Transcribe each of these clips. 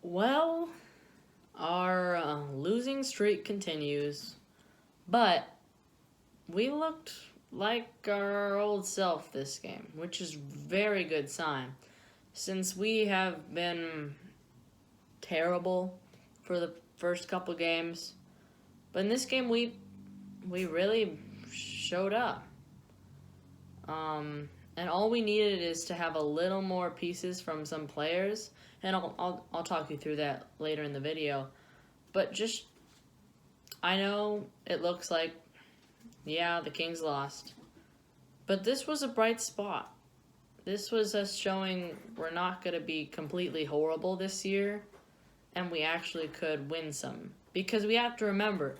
Well, our losing streak continues, but we looked like our old self this game, which is very good sign, since we have been terrible for the first couple games. But in this game, we really showed up. And all we needed is to have a little more pieces from some players, and I'll talk you through that later in the video. But just, I know it looks like, yeah, the Kings lost, but this was a bright spot. This was us showing we're not going to be completely horrible this year, and we actually could win some. Because we have to remember,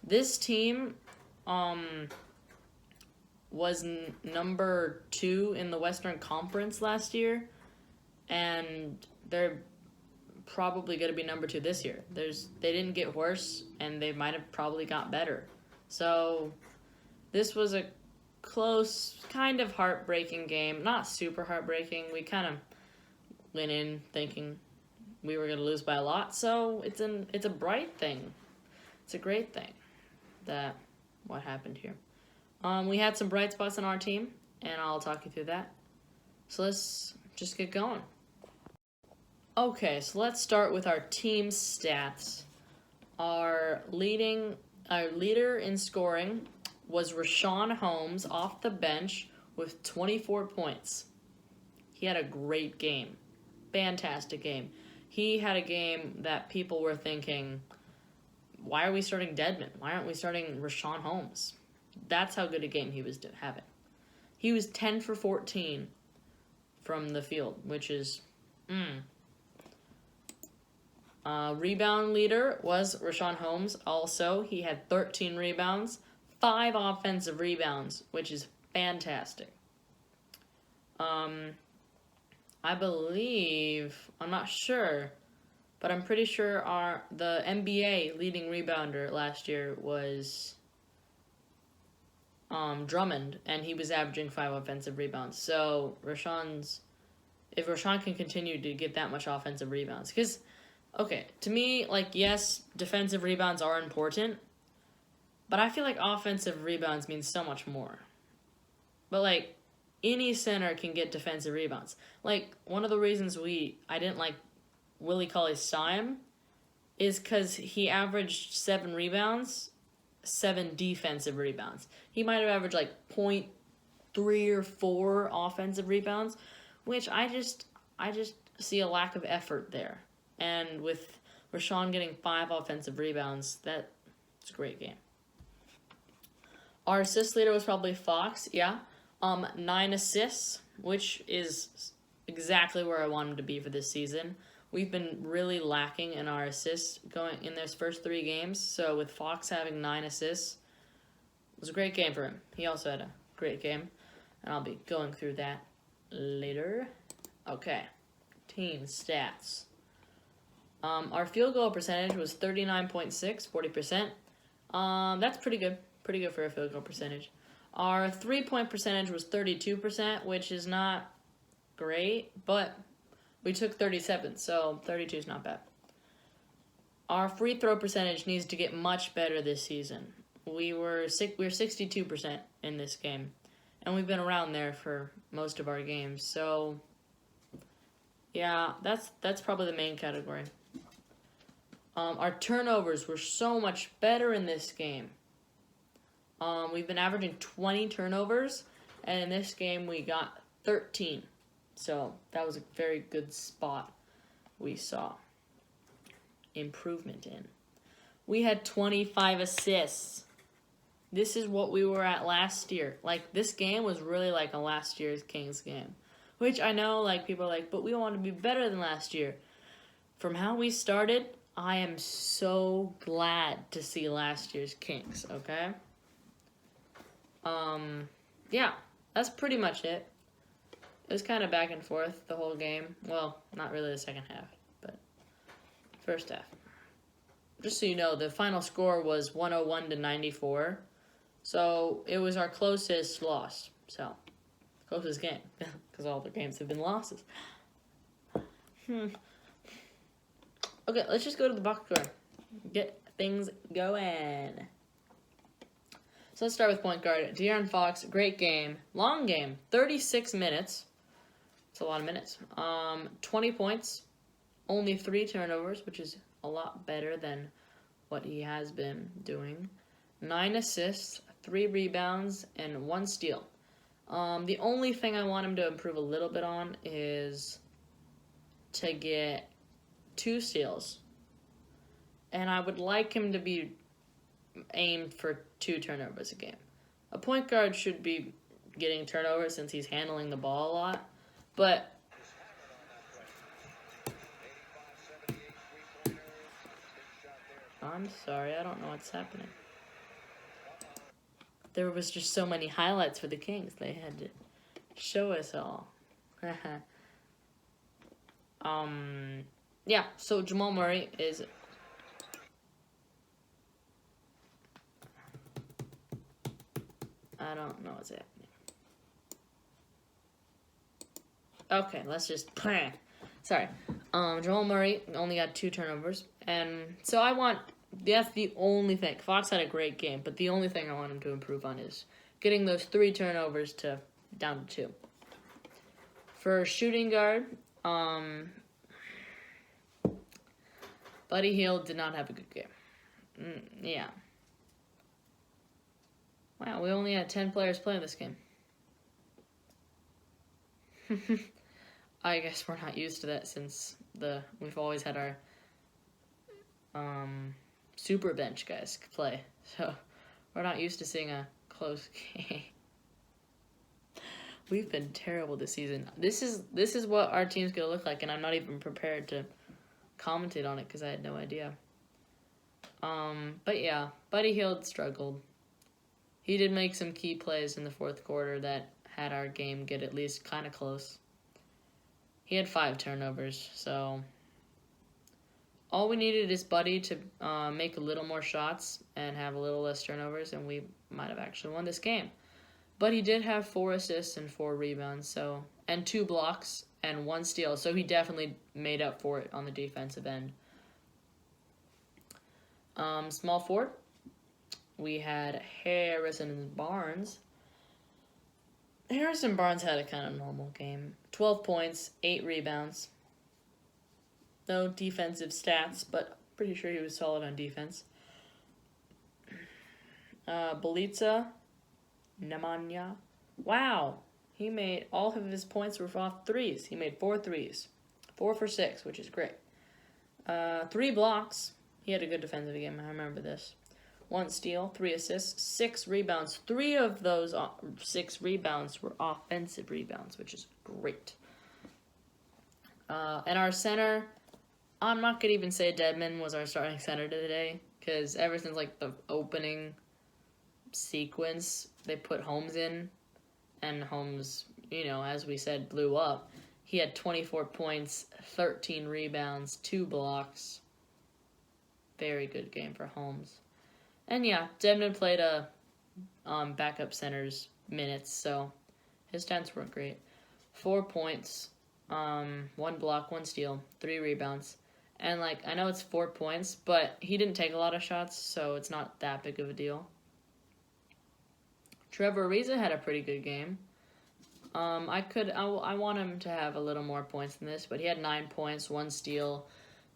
this team was number 2 in the Western Conference last year, and they're probably going to be number 2 this year. They didn't get worse, and they might have probably got better. So this was a close, kind of heartbreaking game. Not super heartbreaking. We kind of went in thinking we were going to lose by a lot. So it's a bright thing. It's a great thing that what happened here. We had some bright spots on our team, and I'll talk you through that. So let's just get going. Okay, so let's start with our team stats. Our leader in scoring was Rashawn Holmes off the bench with 24 points. He had a great game. Fantastic game. He had a game that people were thinking, why are we starting Dedmon? Why aren't we starting Rashawn Holmes? That's how good a game he was having. He was 10 for 14 from the field, which is, rebound leader was Rashawn Holmes. Also, he had 13 rebounds, 5 offensive rebounds, which is fantastic. I believe, I'm not sure, but I'm pretty sure the NBA leading rebounder last year was Drummond, and he was averaging 5 offensive rebounds. So if Rashawn can continue to get that much offensive rebounds, because, okay, to me, yes, defensive rebounds are important, but I feel like offensive rebounds means so much more. But, any center can get defensive rebounds. One of the reasons I didn't like Willie Cauley-Stein is because he averaged 7 rebounds, 7 defensive rebounds. He might have averaged 0.3 or 4 offensive rebounds, which I just see a lack of effort there. And with Rashawn getting 5 offensive rebounds, that's a great game. Our assist leader was probably Fox, yeah. 9 assists, which is exactly where I want him to be for this season. We've been really lacking in our assists going in those first 3 games. So with Fox having 9 assists, it was a great game for him. He also had a great game, and I'll be going through that later. Okay, team stats. Our field goal percentage was 39.6, 40%. That's pretty good. Pretty good for a field goal percentage. Our 3-point percentage was 32%, which is not great, but we took 37, so 32 is not bad. Our free throw percentage needs to get much better this season. We were 62% in this game, and we've been around there for most of our games. So, yeah, that's probably the main category. Our turnovers were so much better in this game. We've been averaging 20 turnovers, and in this game we got 13. So that was a very good spot we saw improvement in. We had 25 assists. This is what we were at last year. This game was really like a last year's Kings game, which I know people are but we want to be better than last year. From how we started, I am so glad to see last year's Kings, okay? Yeah, that's pretty much it. It was kind of back and forth the whole game. Well, not really the second half, but first half. Just so you know, the final score was 101-94. So it was our closest loss. So, closest game. Because all the games have been losses. Okay, let's just go to the box score. Get things going. So let's start with point guard. De'Aaron Fox, great game. Long game, 36 minutes. It's a lot of minutes. 20 points, only 3 turnovers, which is a lot better than what he has been doing. 9 assists, 3 rebounds, and 1 steal. The only thing I want him to improve a little bit on is to get 2 steals. And I would like him to be aimed for 2 turnovers a game. A point guard should be getting turnovers since he's handling the ball a lot. But I'm sorry, I don't know what's happening. There was just so many highlights for the Kings. They had to show us all. Yeah, so Jamal Murray is... I don't know what's happening. Okay, let's just... Sorry. Jamal Murray only got 2 turnovers. And so I want... That's the only thing. Fox had a great game, but the only thing I want him to improve on is getting those 3 turnovers to down to 2. For shooting guard, Buddy Hield did not have a good game. Yeah. Wow, we only had 10 players play this game. I guess we're not used to that since we've always had our super bench guys play. So we're not used to seeing a close game. We've been terrible this season. This is what our team's gonna look like, and I'm not even prepared to commentate on it because I had no idea. But yeah, Buddy Hield struggled. He did make some key plays in the 4th quarter that had our game get at least kind of close. He had 5 turnovers, so all we needed is Buddy to make a little more shots and have a little less turnovers, and we might have actually won this game. But he did have 4 assists and 4 rebounds, and 2 blocks and 1 steal, so he definitely made up for it on the defensive end. Small forward, we had Harrison Barnes. Harrison Barnes had a kind of normal game. 12 points, 8 rebounds. No defensive stats, but pretty sure he was solid on defense. Belitza, Nemanja. Wow. He made all of his points were off threes. He made 4 threes. 4 for 6, which is great. 3 blocks. He had a good defensive game. I remember this. 1 steal, 3 assists, 6 rebounds. 3 of those 6 rebounds were offensive rebounds, which is great. And our center, I'm not going to even say Dedmon was our starting center today, because ever since like the opening sequence, they put Holmes in, and Holmes, as we said, blew up. He had 24 points, 13 rebounds, 2 blocks. Very good game for Holmes. And yeah, Dedmon played a backup center's minutes, so his stats weren't great. 4 points, 1 block, 1 steal, 3 rebounds. And I know it's 4 points, but he didn't take a lot of shots, so it's not that big of a deal. Trevor Ariza had a pretty good game. I want him to have a little more points than this, but he had 9 points, 1 steal,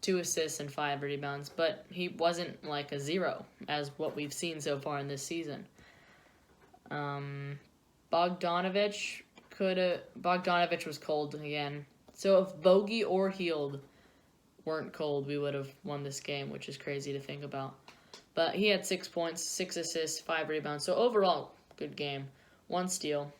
2 assists, and 5 rebounds. But he wasn't like a 0, as what we've seen so far in this season. Bogdanovich was cold again. So if Bogey or Hield weren't cold, we would have won this game, which is crazy to think about. But he had 6 points, 6 assists, 5 rebounds. So overall, good game. 1 steal.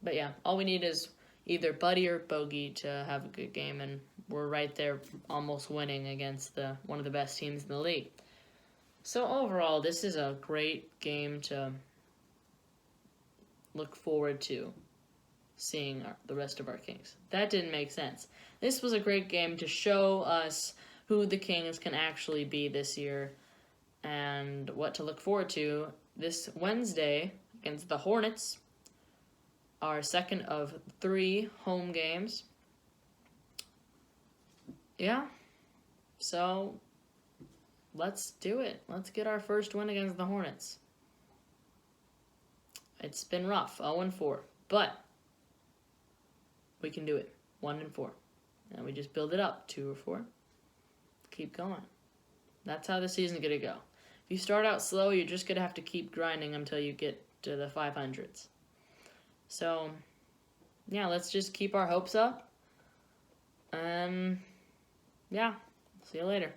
But yeah, all we need is either Buddy or Bogey to have a good game, and we're right there almost winning against one of the best teams in the league. So overall, this is a great game to look forward to seeing the rest of our Kings. That didn't make sense. This was a great game to show us who the Kings can actually be this year and what to look forward to this Wednesday against the Hornets, our second of 3 home games. Yeah. So let's do it. Let's get our first win against the Hornets. It's been rough, 0-4, but we can do it. 1-4, and we just build it up 2 or 4. Keep going. That's how the season's gonna go. If you start out slow, you're just gonna have to keep grinding until you get to the 500s. So, yeah, let's just keep our hopes up. Yeah, see you later.